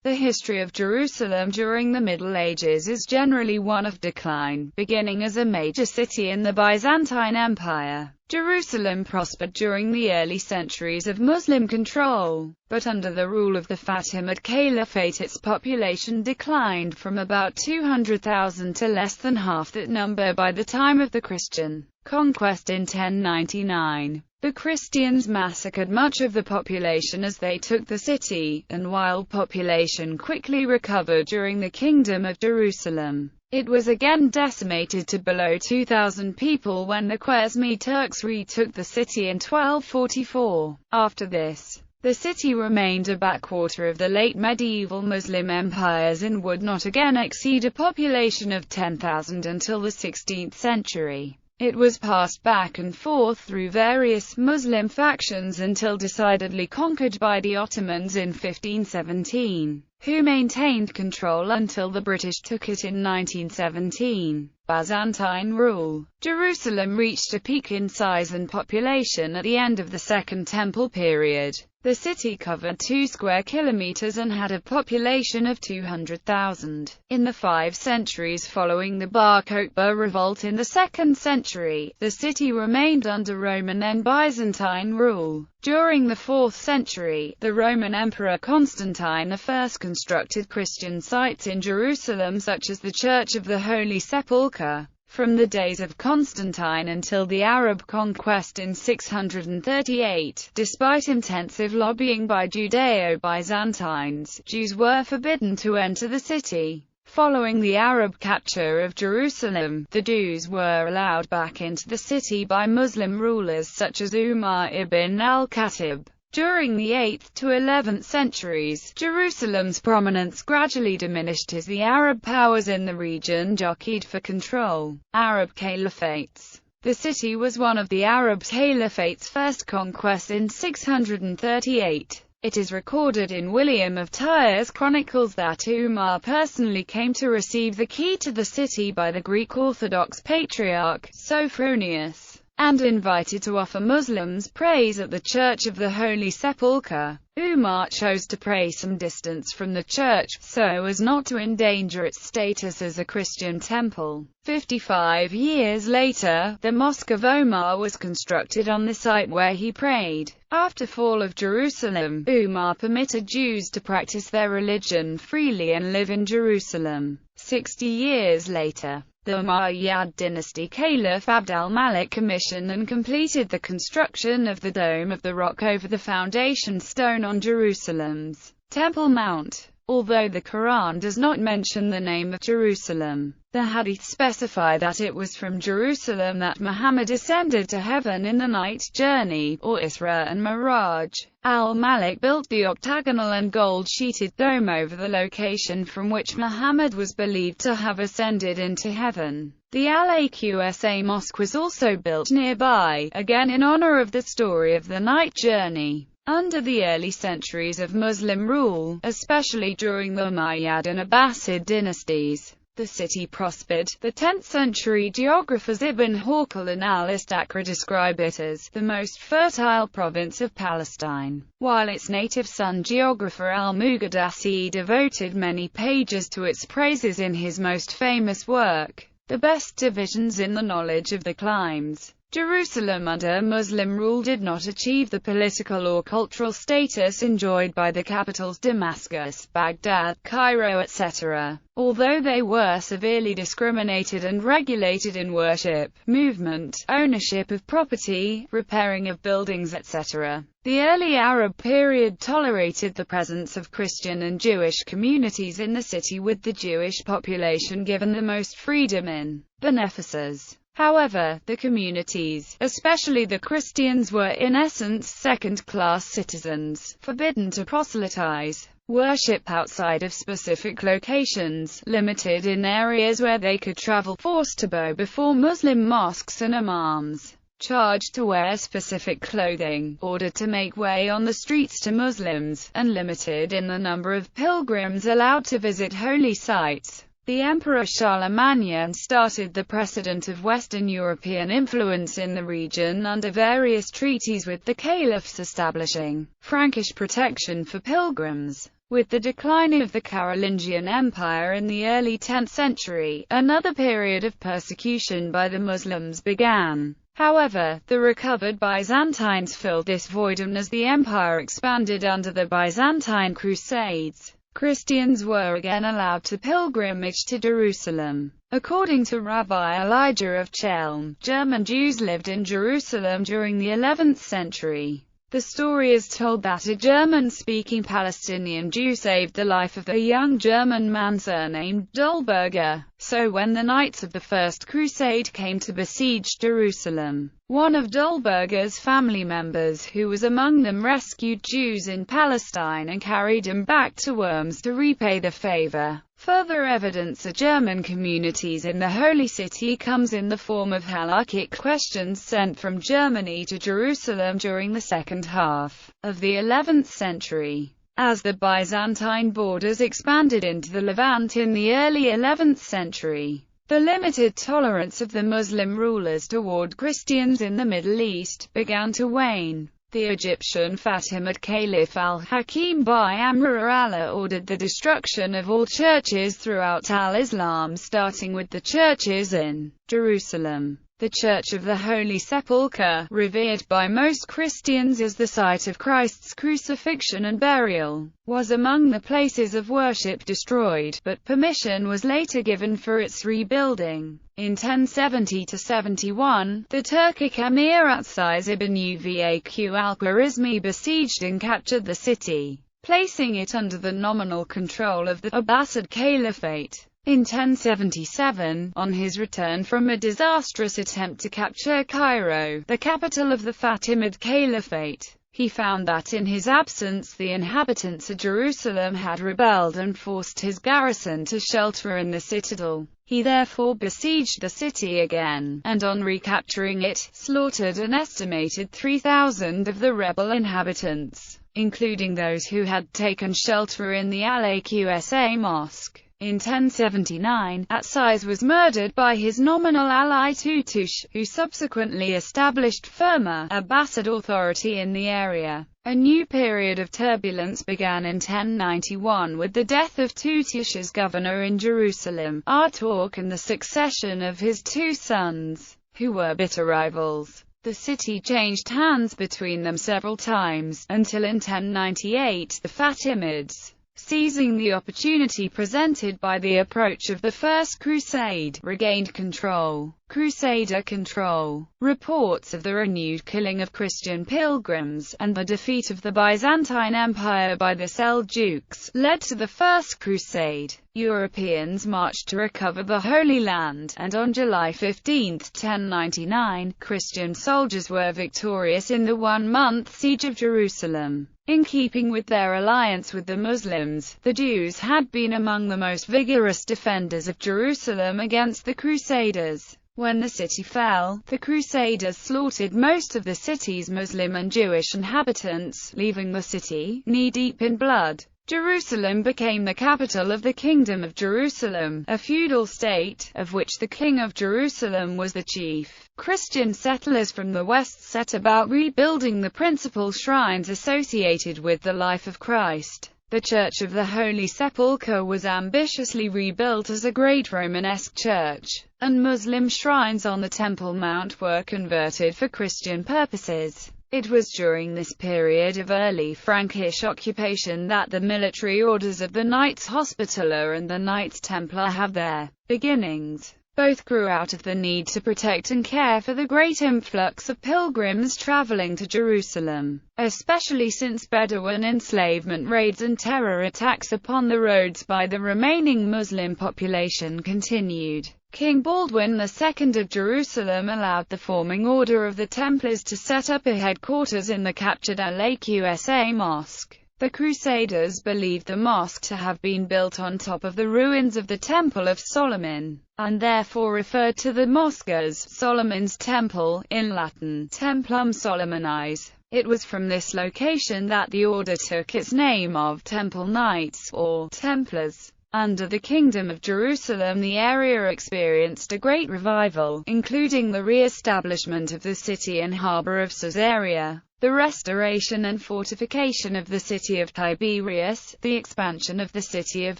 The history of Jerusalem during the Middle Ages is generally one of decline. Beginning as a major city in the Byzantine Empire, Jerusalem prospered during the early centuries of Muslim control, but under the rule of the Fatimid Caliphate its population declined from about 200,000 to less than half that number by the time of the Christian conquest in 1099. The Christians massacred much of the population as they took the city, and while population quickly recovered during the Kingdom of Jerusalem, it was again decimated to below 2,000 people when the Khwarezmi Turks retook the city in 1244. After this, the city remained a backwater of the late medieval Muslim empires and would not again exceed a population of 10,000 until the 16th century. It was passed back and forth through various Muslim factions until decidedly conquered by the Ottomans in 1517, who maintained control until the British took it in 1917. Byzantine rule. Jerusalem reached a peak in size and population at the end of the Second Temple period. The city covered 2 square kilometers and had a population of 200,000. In the 5 centuries following the Bar Kokhba revolt in the 2nd century, the city remained under Roman and Byzantine rule. During the 4th century, the Roman Emperor Constantine I constructed Christian sites in Jerusalem such as the Church of the Holy Sepulchre. From the days of Constantine until the Arab conquest in 638, despite intensive lobbying by Judeo-Byzantines, Jews were forbidden to enter the city. Following the Arab capture of Jerusalem, the Jews were allowed back into the city by Muslim rulers such as Umar ibn al-Khattab. During the 8th to 11th centuries, Jerusalem's prominence gradually diminished as the Arab powers in the region jockeyed for control. Arab caliphates. The city was one of the Arab caliphate's first conquests in 638. It is recorded in William of Tyre's chronicles that Umar personally came to receive the key to the city by the Greek Orthodox Patriarch, Sophronius, and invited to offer Muslims praise at the Church of the Holy Sepulchre. Umar chose to pray some distance from the church, so as not to endanger its status as a Christian temple. 55 years later, the Mosque of Omar was constructed on the site where he prayed. After fall of Jerusalem, Umar permitted Jews to practice their religion freely and live in Jerusalem. 60 years later, the Umayyad dynasty Caliph Abd al-Malik commissioned and completed the construction of the Dome of the Rock over the foundation stone on Jerusalem's Temple Mount. Although the Quran does not mention the name of Jerusalem, the Hadiths specify that it was from Jerusalem that Muhammad ascended to heaven in the night journey, or Isra and Miraj. Al-Malik built the octagonal and gold-sheeted dome over the location from which Muhammad was believed to have ascended into heaven. The Al-Aqsa Mosque was also built nearby, again in honor of the story of the night journey. Under the early centuries of Muslim rule, especially during the Umayyad and Abbasid dynasties, the city prospered. The 10th century geographers Ibn Hawqal and al-Istakra describe it as the most fertile province of Palestine, while its native son geographer al-Muqaddasi devoted many pages to its praises in his most famous work, The Best Divisions in the Knowledge of the Climes. Jerusalem under Muslim rule did not achieve the political or cultural status enjoyed by the capitals Damascus, Baghdad, Cairo, etc., although they were severely discriminated and regulated in worship, movement, ownership of property, repairing of buildings, etc. The early Arab period tolerated the presence of Christian and Jewish communities in the city, with the Jewish population given the most freedom in benefices. However, the communities, especially the Christians, were in essence second-class citizens, forbidden to proselytize, worship outside of specific locations, limited in areas where they could travel, forced to bow before Muslim mosques and imams, charged to wear specific clothing, ordered to make way on the streets to Muslims, and limited in the number of pilgrims allowed to visit holy sites. The Emperor Charlemagne started the precedent of Western European influence in the region under various treaties with the caliphs establishing Frankish protection for pilgrims. With the decline of the Carolingian Empire in the early 10th century, another period of persecution by the Muslims began. However, the recovered Byzantines filled this void, and as the empire expanded under the Byzantine Crusades, Christians were again allowed to pilgrimage to Jerusalem. According to Rabbi Elijah of Chelm, German Jews lived in Jerusalem during the 11th century. The story is told that a German-speaking Palestinian Jew saved the life of a young German man surnamed Dolberger. So when the Knights of the First Crusade came to besiege Jerusalem, one of Dolberger's family members, who was among them, rescued Jews in Palestine and carried them back to Worms to repay the favor. Further evidence of German communities in the Holy City comes in the form of halakhic questions sent from Germany to Jerusalem during the second half of the 11th century. As the Byzantine borders expanded into the Levant in the early 11th century, the limited tolerance of the Muslim rulers toward Christians in the Middle East began to wane. The Egyptian Fatimid Caliph al-Hakim bi-Amr Allah ordered the destruction of all churches throughout al-Islam, starting with the churches in Jerusalem. The Church of the Holy Sepulchre, revered by most Christians as the site of Christ's crucifixion and burial, was among the places of worship destroyed, but permission was later given for its rebuilding. In 1070–71, the Turkic Emir Atsiz ibn Uvaq al-Khwarizmi besieged and captured the city, placing it under the nominal control of the Abbasid Caliphate. In 1077, on his return from a disastrous attempt to capture Cairo, the capital of the Fatimid Caliphate, he found that in his absence the inhabitants of Jerusalem had rebelled and forced his garrison to shelter in the citadel. He therefore besieged the city again, and on recapturing it, slaughtered an estimated 3,000 of the rebel inhabitants, including those who had taken shelter in the Al-Aqsa mosque. In 1079, Atsiz was murdered by his nominal ally Tutush, who subsequently established firmer Abbasid authority in the area. A new period of turbulence began in 1091 with the death of Tutush as governor in Jerusalem, Artaud, and the succession of his two sons, who were bitter rivals. The city changed hands between them several times, until in 1098 the Fatimids, seizing the opportunity presented by the approach of the First Crusade, regained control. Crusader control. Reports of the renewed killing of Christian pilgrims, and the defeat of the Byzantine Empire by the Seljuks, led to the First Crusade. Europeans marched to recover the Holy Land, and on July 15, 1099, Christian soldiers were victorious in the one-month siege of Jerusalem. In keeping with their alliance with the Muslims, the Jews had been among the most vigorous defenders of Jerusalem against the Crusaders. When the city fell, the Crusaders slaughtered most of the city's Muslim and Jewish inhabitants, leaving the city knee-deep in blood. Jerusalem became the capital of the Kingdom of Jerusalem, a feudal state, of which the King of Jerusalem was the chief. Christian settlers from the west set about rebuilding the principal shrines associated with the life of Christ. The Church of the Holy Sepulchre was ambitiously rebuilt as a great Romanesque church, and Muslim shrines on the Temple Mount were converted for Christian purposes. It was during this period of early Frankish occupation that the military orders of the Knights Hospitaller and the Knights Templar have their beginnings. Both grew out of the need to protect and care for the great influx of pilgrims traveling to Jerusalem, especially since Bedouin enslavement raids and terror attacks upon the roads by the remaining Muslim population continued. King Baldwin II of Jerusalem allowed the forming order of the Templars to set up a headquarters in the captured Al-Aqsa mosque. The Crusaders believed the mosque to have been built on top of the ruins of the Temple of Solomon, and therefore referred to the mosque as Solomon's Temple, in Latin, Templum Solomonis. It was from this location that the order took its name of Temple Knights, or Templars. Under the Kingdom of Jerusalem, the area experienced a great revival, including the re-establishment of the city and harbour of Caesarea. the restoration and fortification of the city of Tiberias, the expansion of the city of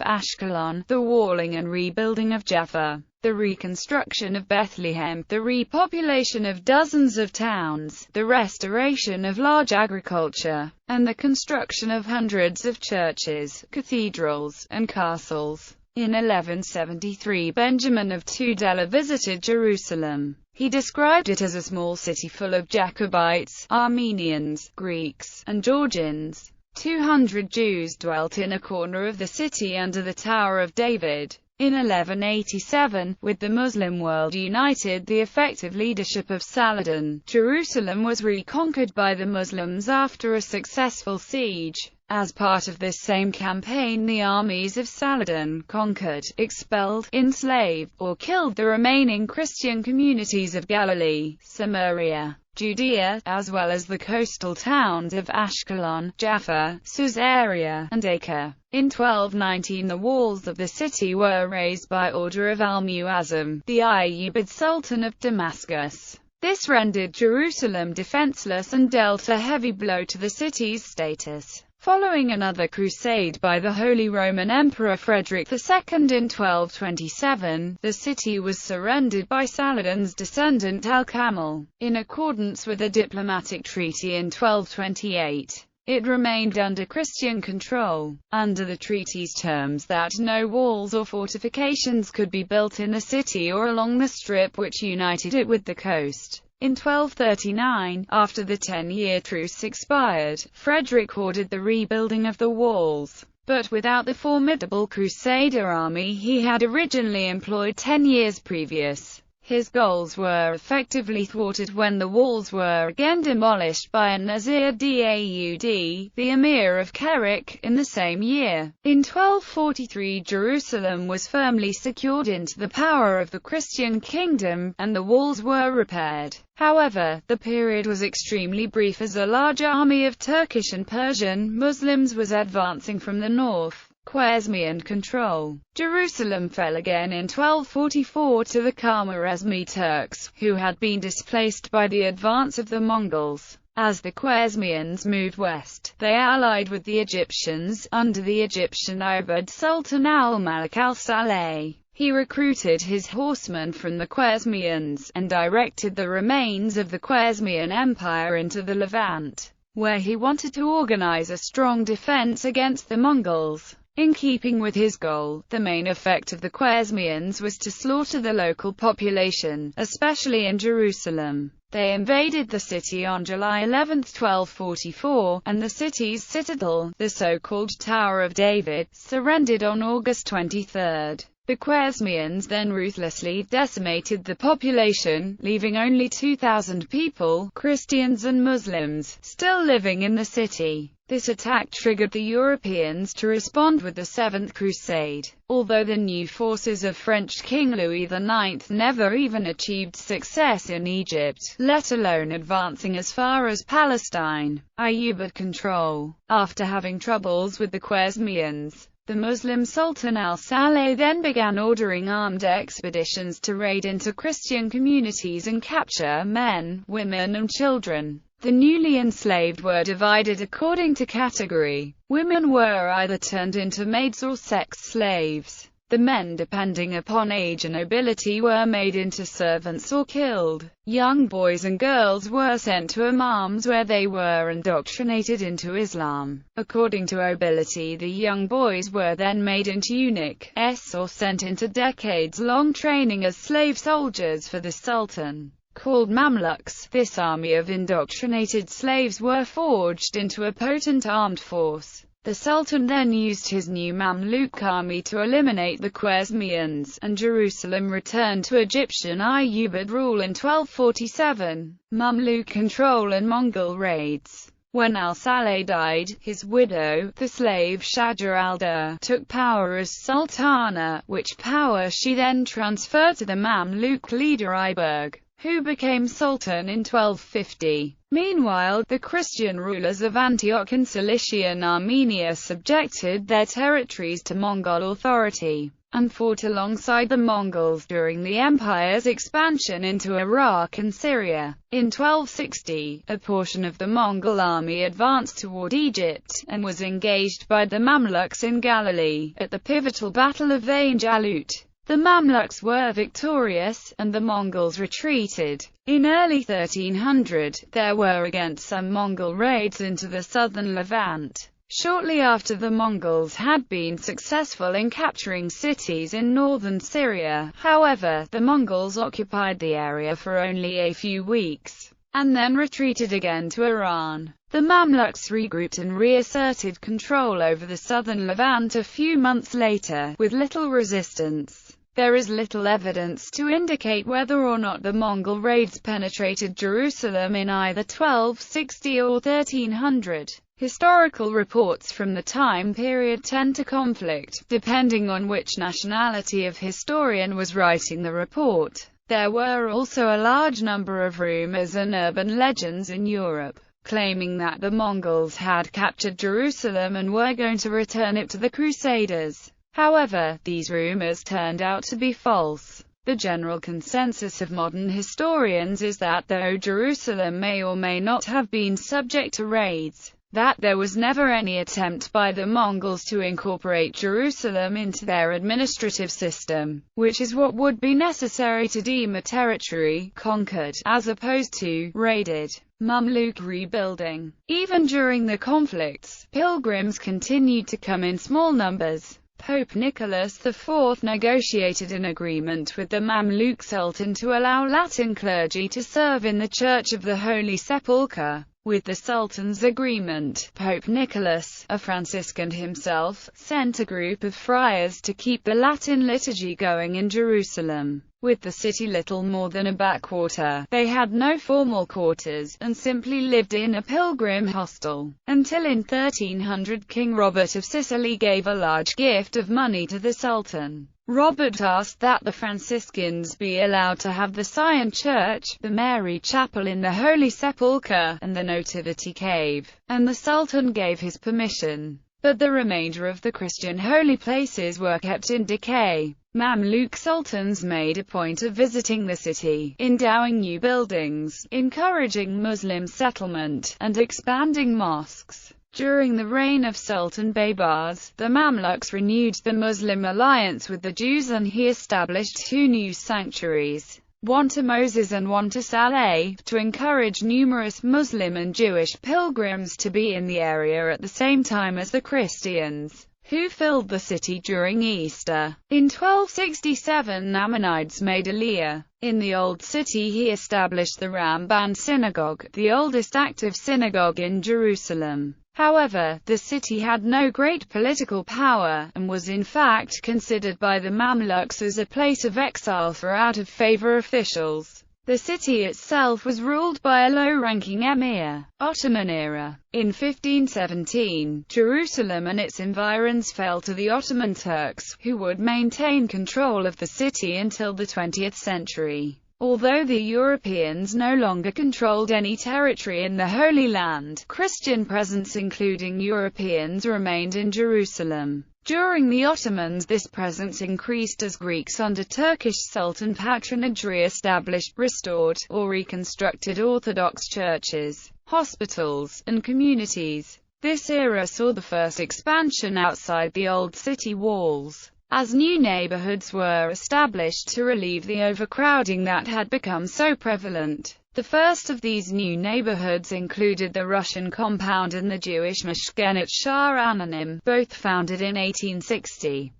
Ashkelon, the walling and rebuilding of Jaffa, the reconstruction of Bethlehem, the repopulation of dozens of towns, the restoration of large agriculture, and the construction of hundreds of churches, cathedrals, and castles. In 1173 Benjamin of Tudela visited Jerusalem. He described it as a small city full of Jacobites, Armenians, Greeks, and Georgians. 200 Jews dwelt in a corner of the city under the Tower of David. In 1187, with the Muslim world united the effective leadership of Saladin, Jerusalem was reconquered by the Muslims after a successful siege. As part of this same campaign, the armies of Saladin conquered, expelled, enslaved, or killed the remaining Christian communities of Galilee, Samaria, Judea, as well as the coastal towns of Ashkelon, Jaffa, Caesarea, and Acre. In 1219 the walls of the city were razed by order of Al-Muazzam, the Ayyubid Sultan of Damascus. This rendered Jerusalem defenseless and dealt a heavy blow to the city's status. Following another crusade by the Holy Roman Emperor Frederick II in 1227, the city was surrendered by Saladin's descendant Al-Kamil. In accordance with a diplomatic treaty in 1228, it remained under Christian control. Under the treaty's terms that no walls or fortifications could be built in the city or along the strip which united it with the coast. In 1239, after the 10-year truce expired, Frederick ordered the rebuilding of the walls, but without the formidable Crusader army he had originally employed 10 years previous. His goals were effectively thwarted when the walls were again demolished by an-Nasir Daud, the Emir of Kerak, in the same year. In 1243 Jerusalem was firmly secured into the power of the Christian kingdom, and the walls were repaired. However, the period was extremely brief as a large army of Turkish and Persian Muslims was advancing from the north. Khwarezmian control. Jerusalem fell again in 1244 to the Khwarezmi Turks, who had been displaced by the advance of the Mongols. As the Khwarezmians moved west, they allied with the Egyptians, under the Egyptian Ayyubid Sultan al-Malik al-Saleh. He recruited his horsemen from the Khwarezmians, and directed the remains of the Khwarezmian Empire into the Levant, where he wanted to organize a strong defense against the Mongols. In keeping with his goal, the main effect of the Khwarezmians was to slaughter the local population, especially in Jerusalem. They invaded the city on July 11, 1244, and the city's citadel, the so-called Tower of David, surrendered on August 23. The Khwarezmians then ruthlessly decimated the population, leaving only 2,000 people, Christians and Muslims, still living in the city. This attack triggered the Europeans to respond with the Seventh Crusade. Although the new forces of French King Louis IX never even achieved success in Egypt, let alone advancing as far as Palestine, Ayyubid control. After having troubles with the Khwarezmians, the Muslim Sultan al-Saleh then began ordering armed expeditions to raid into Christian communities and capture men, women and children. The newly enslaved were divided according to category. Women were either turned into maids or sex slaves. The men, depending upon age and ability, were made into servants or killed. Young boys and girls were sent to imams where they were indoctrinated into Islam. According to ability, the young boys were then made into eunuchs or sent into decades-long training as slave soldiers for the Sultan. Called Mamluks, this army of indoctrinated slaves were forged into a potent armed force. The Sultan then used his new Mamluk army to eliminate the Khwarezmians, and Jerusalem returned to Egyptian Ayyubid rule in 1247. Mamluk control and Mongol raids. When al-Saleh died, his widow, the slave Shajar al-Dur, took power as Sultana, which power she then transferred to the Mamluk leader Iberg, who became Sultan in 1250. Meanwhile, the Christian rulers of Antioch and Cilicia and Armenia subjected their territories to Mongol authority, and fought alongside the Mongols during the empire's expansion into Iraq and Syria. In 1260, a portion of the Mongol army advanced toward Egypt, and was engaged by the Mamluks in Galilee, at the pivotal Battle of Ain Jalut. The Mamluks were victorious, and the Mongols retreated. In early 1300, there were again some Mongol raids into the southern Levant. Shortly after the Mongols had been successful in capturing cities in northern Syria, however, the Mongols occupied the area for only a few weeks, and then retreated again to Iran. The Mamluks regrouped and reasserted control over the southern Levant a few months later, with little resistance. There is little evidence to indicate whether or not the Mongol raids penetrated Jerusalem in either 1260 or 1300. Historical reports from the time period tend to conflict, depending on which nationality of historian was writing the report. There were also a large number of rumors and urban legends in Europe, claiming that the Mongols had captured Jerusalem and were going to return it to the Crusaders. However, these rumors turned out to be false. The general consensus of modern historians is that though Jerusalem may or may not have been subject to raids, that there was never any attempt by the Mongols to incorporate Jerusalem into their administrative system, which is what would be necessary to deem a territory conquered, as opposed to raided. Mamluk rebuilding. Even during the conflicts, pilgrims continued to come in small numbers. Pope Nicholas IV negotiated an agreement with the Mamluk Sultan to allow Latin clergy to serve in the Church of the Holy Sepulchre. With the Sultan's agreement, Pope Nicholas, a Franciscan himself, sent a group of friars to keep the Latin liturgy going in Jerusalem. With the city little more than a backwater, they had no formal quarters, and simply lived in a pilgrim hostel, until in 1300 King Robert of Sicily gave a large gift of money to the Sultan. Robert asked that the Franciscans be allowed to have the Sion Church, the Mary Chapel in the Holy Sepulchre, and the Nativity Cave, and the Sultan gave his permission. But the remainder of the Christian holy places were kept in decay. Mamluk sultans made a point of visiting the city, endowing new buildings, encouraging Muslim settlement, and expanding mosques. During the reign of Sultan Baybars, the Mamluks renewed the Muslim alliance with the Jews, and he established two new sanctuaries, one to Moses and one to Saleh, to encourage numerous Muslim and Jewish pilgrims to be in the area at the same time as the Christians, who filled the city during Easter. In 1267 Ammonides made Aliyah. In the Old City he established the Ramban Synagogue, the oldest active synagogue in Jerusalem. However, the city had no great political power, and was in fact considered by the Mamluks as a place of exile for out-of-favor officials. The city itself was ruled by a low-ranking emir. Ottoman era. In 1517, Jerusalem and its environs fell to the Ottoman Turks, who would maintain control of the city until the 20th century. Although the Europeans no longer controlled any territory in the Holy Land, Christian presence including Europeans remained in Jerusalem. During the Ottomans this presence increased as Greeks under Turkish Sultan patronage re-established, restored, or reconstructed Orthodox churches, hospitals, and communities. This era saw the first expansion outside the old city walls, as new neighborhoods were established to relieve the overcrowding that had become so prevalent. The first of these new neighborhoods included the Russian compound and the Jewish Mashkenat Shah Anonim, both founded in 1860.